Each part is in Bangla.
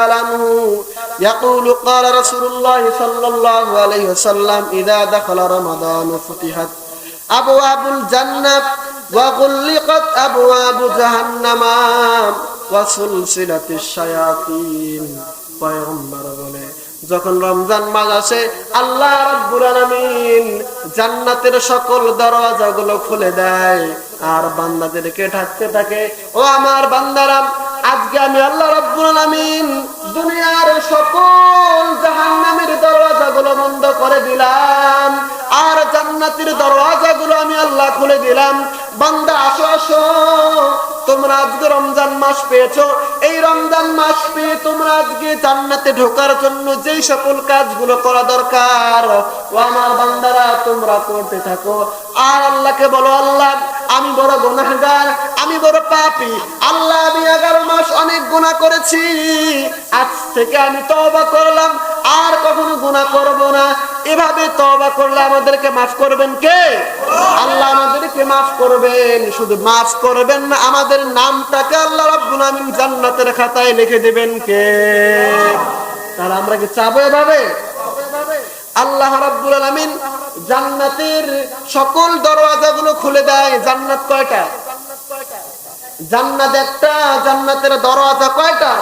تعالى عنه يقول قال رسول الله صلى الله عليه وسلم إذا دخل رمضان فتحت أبواب الجنة وغلقت أبواب جهنم وسلسلة الشياطين পয়গম্বর বলে যখন রমজান মাস আসে আল্লাহ রাব্বুল আলামিন জান্নাতের সকল দরওয়াজাগুলো খুলে দেয় আর বান্দাদেরকে ডাকতে থাকে, ও আমার বান্দারা, আজকে আমি আল্লাহ রাব্বুল আলামিন দুনিয়ার সকল জাহান্নামের দরওয়াজাগুলো বন্ধ করে দিলাম আর জান্নাতের দরওয়াজাগুলো আমি আল্লাহ খুলে দিলাম। বান্দা আসো আসো, তোমরা আজকে রমজান মাস পেয়েছো, এই রমজান মাস পেয়ে তোমরা আজকে জান্নাতে ঢোকার জন্য যেই সকল কাজগুলো করা দরকার ও আমার বান্দারা তোমরা করতে থাকো। আর আল্লাহকে বলো, আল্লাহ আমি বড় গুনাহগার, আমি বড় পাপী, আল্লাহ আমি 11 মাস অনেক গুনাহ করেছি, আজ থেকে আমি তওবা করলাম, আর কখনো গুনাহ করব না। এভাবে তওবা করলে আমাদেরকে মাফ করবেন কে? আল্লাহ আমাদেরকে মাফ করবেন। শুধু মাফ করবেন না, আমাদের নামটাকে আল্লাহ রাব্বুল আলামিন জান্নাতের খাতায় লিখে দিবেন কে? তাহলে আমরা কি চাবো এভাবে? আল্লাহ রাব্বুল আলামিন জান্নাতের সকল দরওয়াজাগুলো খুলে দেয়। জান্নাত কয়টা? জান্নাত একটা, জান্নাতের দরওয়াজা কয়টা?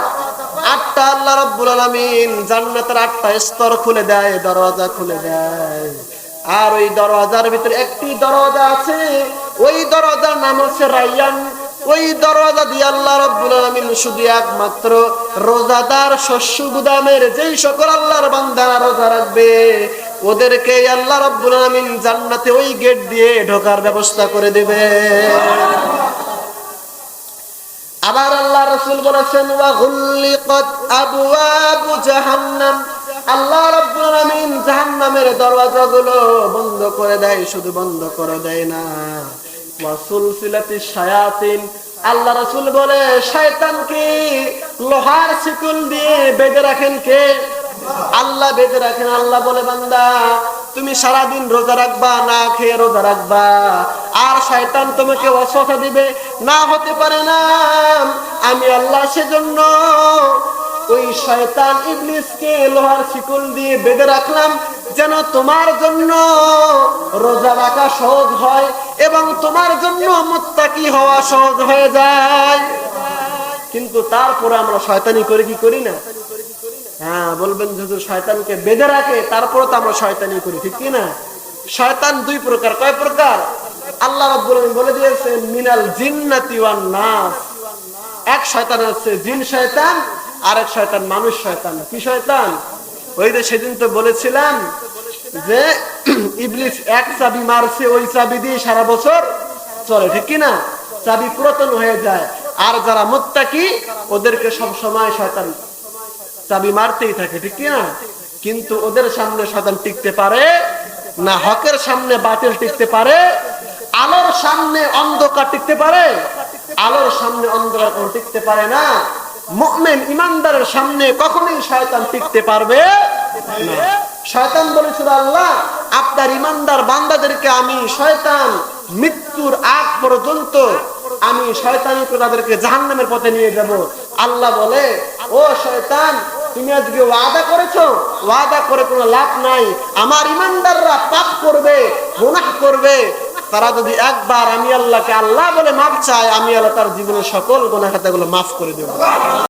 8টা। আল্লাহ রাব্বুল আলামিন জান্নাতের 8টা স্তর খুলে দেয়, দরওয়াজা খুলে দেয়। আর ওই দরওয়াজার ভিতরে একটি দরওয়াজা আছে, ওই দরওয়াজার নাম হচ্ছে রায়্যান। ওই দরওয়াজা দিয়ে আল্লাহ রাব্বুল আলামিন শুধু একমাত্র রোজাদার শস্য গুদামের যেই সকল আল্লাহর বান্দারা রোজা রাখবে ওদেরকে আল্লাহ রাব্বুল আলামিন জান্নাতে ওই গেট দিয়ে ঢোকার ব্যবস্থা করে দেবে। আবার আল্লাহ রাসূল বলেছেন ওয়া গুল্লিকাত আবওয়াবু জাহান্নাম, আল্লাহ রাব্বুল আলামিন জাহান্নামের দরওয়াজাগুলো বন্ধ করে দেয়। শুধু বন্ধ করে দেয় না, ওয়া সুলসিলাতিশ শায়াতিন, আল্লাহ রাসূল বলে শয়তানকে লোহার শিকল দিয়ে বেঁধে রাখেন কে? আল্লাহ বেঁধে রাখেন। আল্লাহ বলে বান্দা তুমি সারাদিন রোজা রাখবা, না খেয়ে রোজা রাখবা, আর শয়তান তোমাকে ওয়াসওয়াসা দিবে, না হতে পারে না। আমি আল্লাহ সেজন্য ওই শয়তান ইবলিসকে লোহার শিকল দিয়ে বেঁধে রাখলাম যেন তোমার জন্য রোজা রাখা সহজ হয় এবং তোমার জন্য মুত্তাকি হওয়া সহজ হয়ে যায়। কিন্তু তারপরে আমরা শয়তানি করি কি করি না? হ্যাঁ, বলবেন হুজুর শয়তানকে বেঁধে রাখে, তারপরে তো আমরা শয়তানি করি, ঠিক কি না? শয়তান 2 প্রকার। কয় প্রকার? আল্লাহ রাব্বুল আলামিন বলে দিয়েছেন মিনাল জিন্নাতি ওয়ান নাস। এক শয়তান হচ্ছে জিন শয়তান, আর এক শয়তান মানুষ শয়তান। কি শয়তান? ওই যে সেদিন তো বলেছিলাম যে ইবলিস এক চাবি মারছে, ওই চাবি দিয়ে সারা বছর চলে, ঠিক কি না? চাবি পুরাতন হয়ে যায়। আর যারা মুত্তাকি ওদেরকে সব সময় শয়তান চাবি মারতেই থাকে, ঠিক কি না? কিন্তু ওদের সামনে শয়তান টিকতে পারে না। হকের সামনে বাতিল টিকতে পারে, আলোর সামনে অন্ধকার টিকতে পারে, আলোর সামনে অন্ধকার কোন টিকতে পারে না। মুমিন ইমানদারের সামনে কখনোই শয়তান টিকতে পারবে না। শয়তান বলেছিল আল্লাহ আপনার ইমানদার বান্দাদেরকে আমি শয়তান মৃত্যুর আগ পর্যন্ত আমি শয়তানি করে তাদেরকে জাহান্নামের পথে নিয়ে যাব। আল্লাহ বলে ও শয়তান তুমি আজকে ওয়াদা করেছো, ওয়াদা করে কোনো লাভ নাই। আমার ইমানদাররা পাপ করবে, গুনাহ করবে, তারা যদি একবার আমি আল্লাহকে আল্লাহ বলে মাফ চায়, আমি আল্লাহ তার জীবনের সকল গুনাহ খাতাগুলো মাফ করে দেব।